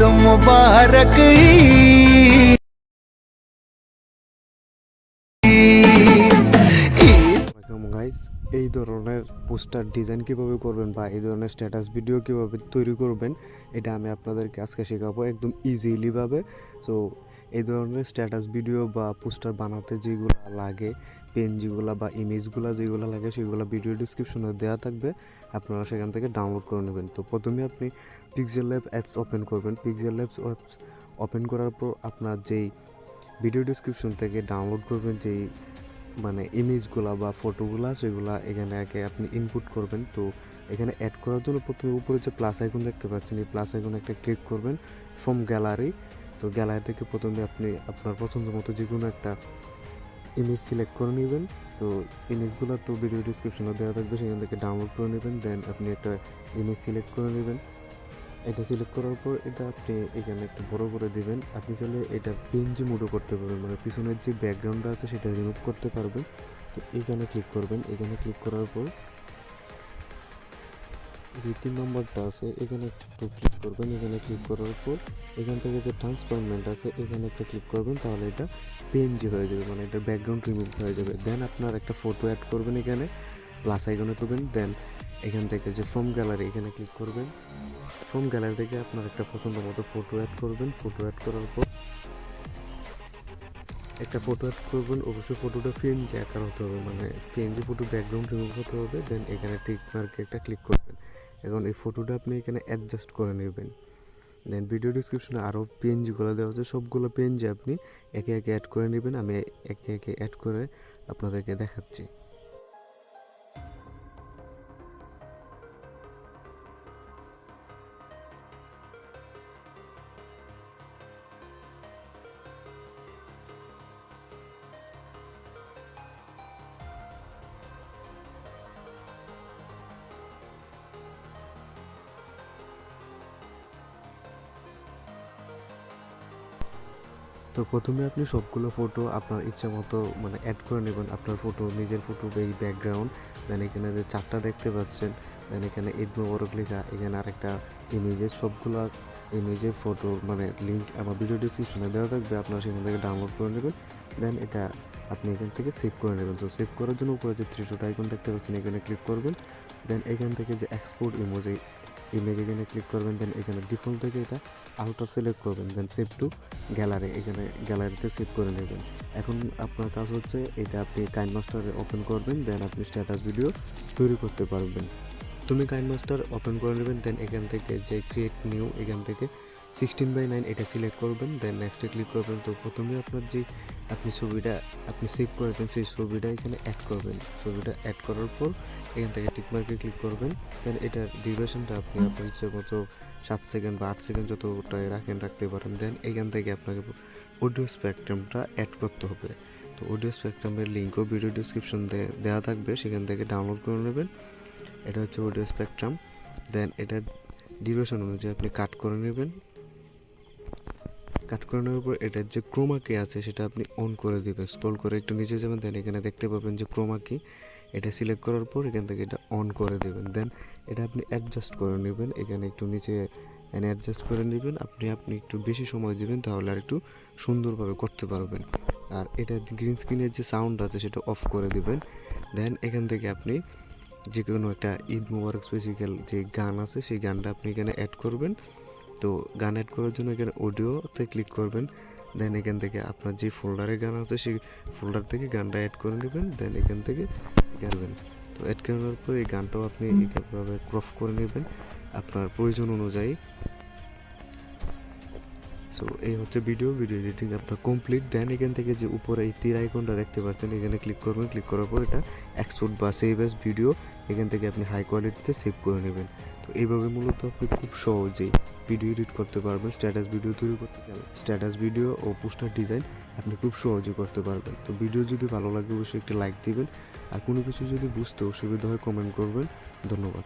ईद मुबारक guys, এই ধরনের poster design কিভাবে করবেন বা এই ধরনের স্ট্যাটাস ভিডিও কিভাবে তৈরি করবেন এটা আমি আপনাদেরকে আজকে শেখাবো একদম ইজিলি ভাবে। সো এই ধরনের স্ট্যাটাস ভিডিও বা পোস্টার বানাতে যেগুলো লাগে, পেন যেগুলো বা ইমেজগুলো যেগুলো লাগে সেগুলো ভিডিও ডিসক্রিপশনে দেওয়া থাকবে, আপনারা সেখান থেকে ডাউনলোড করে নেবেন। তো প্রথমে আপনি পিক্সেলল্যাব অ্যাপস ওপেন করবেন। পিক্সেলল্যাব অ্যাপস ওপেন করার পর আপনার যেই ভিডিও ডিসক্রিপশন থেকে ডাউনলোড করবেন যেই মানে ইমেজগুলা বা ফটোগুলা সেগুলা এখানে আগে আপনি ইনপুট করবেন। তো এখানে অ্যাড করার জন্য প্রথমে উপরে যে প্লাস আইকন দেখতে পাচ্ছেন, এই প্লাস আইকনে একটা ক্লিক করবেন ফ্রম গ্যালারি। তো গ্যালারি থেকে প্রথমে আপনি আপনার পছন্দ মতো যে কোনো একটা ইমেজ সিলেক্ট করে নেবেন। তো ইমেজগুলো তো ভিডিও ডিসক্রিপশনে দেওয়া থাকবে, সেখান থেকে ডাউনলোড করে নেবেন। দেন আপনি একটা ইমেজ সিলেক্ট করে নেবেন। এটা সিলেক্ট করার পর এটা আপনি এখানে একটু বড় করে দিবেন। আপনি চাইলে এটা পিএনজি মোডও করতে পারবেন, মানে পিছনের যে ব্যাকগ্রাউন্ডটা আছে সেটা রিমুভ করতে পারবেন। তো এখানে ক্লিক করবেন। এখানে ক্লিক করার পর যে 3 নম্বরটা আছে এখানে একটু ক্লিক করবেন। এখানে ক্লিক করার পর এখান থেকে যে ট্রান্সফরমেন্ট আছে এখানে একটা ক্লিক করবেন, তাহলে এটা পিএনজি হয়ে যাবে, মানে এটা ব্যাকগ্রাউন্ড রিমুভ হয়ে যাবে। দেন আপনার একটা ফটো অ্যাড করবেন, এখানে প্লাস আইকনে করবেন। দেন এখান থেকে যে ফ্রম গ্যালারি এখানে ক্লিক করবেন। ফ্রম গ্যালারি থেকে আপনার একটা পছন্দ মতো ফটো অ্যাড করবেন। ফটো অ্যাড করার পর একটা ফটো অ্যাড করবেন, অবশ্যই ফটোটা পিএনজি আকার হতে হবে, মানে পিএনজি ফটো ব্যাকগ্রাউন্ড রিমুভ হতে হবে। দেন এখানে টিক মার্কে একটা ক্লিক করবেন। এখন এই ফটোটা আপনি এখানে অ্যাডজাস্ট করে নেবেন। দেন ভিডিও ডিসক্রিপশনে আরও পিএনজিগুলো দেওয়া আছে, সবগুলো পিএনজি আপনি একে একে অ্যাড করে নেবেন। আমি একে একে অ্যাড করে আপনাদেরকে দেখাচ্ছি। তো প্রথমে আপনি সবগুলো ফটো আপনার ইচ্ছা মতো মানে অ্যাড করে নেবেন। আপনার ফটো, নিজের ফটো, এই ব্যাকগ্রাউন্ড, দেন এখানে যে চারটা দেখতে পাচ্ছেন, দেন এখানে ঈদ মোবারক লেখা, এখানে আরেকটা ইমেজের, সবগুলো ইমেজের ফটো মানে লিঙ্ক আমার ভিডিও ডিসক্রিপশনে দেওয়া থাকবে, আপনারা সেখান থেকে ডাউনলোড করে নেবেন। দেন এটা আপনি এখান থেকে সেভ করে নেবেন। তো সেভ করার জন্য উপরে যে থ্রি ডট আইকন দেখতে পাচ্ছেন এখানে ক্লিক করবেন। দেন এখান থেকে যে এক্সপোর্ট ইমেজ এখানে ক্লিক করবেন। দেন এখানে ডিফল্ট থেকে এটা আউটার সিলেক্ট করবেন। দেন সেভ টু গ্যালারি, এখানে গ্যালারিতে সেভ করে নেবেন। এখন আপনার কাজ হচ্ছে এটা আপনি কাইনমাস্টারে ওপেন করবেন। দেন আপনি স্ট্যাটাস ভিডিও তৈরি করতে পারবেন। তুমি কাইনমাস্টার ওপেন করে নেবেন। দেন এখান থেকে যে ক্রিয়েট নিউ এখান থেকে 16:9 এটা সিলেক্ট করবেন। দেন নেক্সটে ক্লিক করবেন। তো প্রথমে আপনার যে আপনি ছবিটা আপনি সেভ করেছেন সেই ছবিটা এখানে অ্যাড করবেন। ছবিটা অ্যাড করার পর এখান থেকে টিকমার্কে ক্লিক করবেন। দেন এটার ডিউরেশনটা আপনি আপনার ইচ্ছে মতো 7 সেকেন্ড বা 8 সেকেন্ড যতটাই রাখতে পারেন। দেন এখান থেকে আপনাকে অডিও স্পেকট্রামটা অ্যাড করতে হবে। তো অডিও স্পেকট্রামের লিঙ্কও ভিডিও ডিসক্রিপশন দেওয়া থাকবে, সেখান থেকে ডাউনলোড করে নেবেন। এটা হচ্ছে অডিও স্পেকট্রাম। দেন এটা ডিউরেশন অনুযায়ী আপনি কাট করে নেবেন। কাট করে নেওয়ার পর এটার যে ক্রোমা কি আছে সেটা আপনি অন করে দেবেন। স্ক্রল করে একটু নিচে যাবেন, দেন এখানে দেখতে পাবেন যে ক্রোমা কি, এটা সিলেক্ট করার পর এখান থেকে এটা অন করে দেবেন। দেন এটা আপনি অ্যাডজাস্ট করে নেবেন, এখানে একটু নিচে এনে অ্যাডজাস্ট করে নেবেন। আপনি একটু বেশি সময় দিবেন, তাহলে আর একটু সুন্দরভাবে করতে পারবেন। আর এটা গ্রিন স্ক্রিনের যে সাউন্ড আছে সেটা অফ করে দিবেন। দেন এখান থেকে আপনি যে কোনো একটা ঈদ মুবারক স্পেসিক্যাল যে গান আছে সেই গানটা আপনি এখানে অ্যাড করবেন। তো গান অ্যাড করার জন্য এখানে অডিওতে ক্লিক করবেন। দেন এখান থেকে আপনার যে ফোল্ডারে গান আছে সেই ফোল্ডার থেকে গানটা অ্যাড করে নেবেন। দেন এখান থেকে গাইবেন। তো অ্যাড করার পর এই গানটাও আপনি এইভাবে ক্রপ করে নেবেন আপনার প্রয়োজন অনুযায়ী। সো এই হচ্ছে ভিডিও এডিটিং আপনার কমপ্লিট। দেন এখান থেকে যে উপরে এই তীর আইকনটা দেখতে পাচ্ছেন এখানে ক্লিক করবেন। ক্লিক করার পর এটা এক্সপোর্ট বা সেভ অ্যাজ ভিডিও, এখান থেকে আপনি হাই কোয়ালিটিতে সেভ করে নেবেন। তো এইভাবে মূলত আপনি খুব সহজেই ভিডিও এডিট করতে পারবেন। স্ট্যাটাস ভিডিও তৈরি করতে গেলে স্ট্যাটাস ভিডিও ও পোস্টার ডিজাইন আপনি খুব সহজেই করতে পারবেন। তো ভিডিও যদি ভালো লাগে অবশ্যই একটি লাইক দিবেন, আর কোনো কিছু যদি বুঝতে অসুবিধা হয় কমেন্ট করবেন। ধন্যবাদ।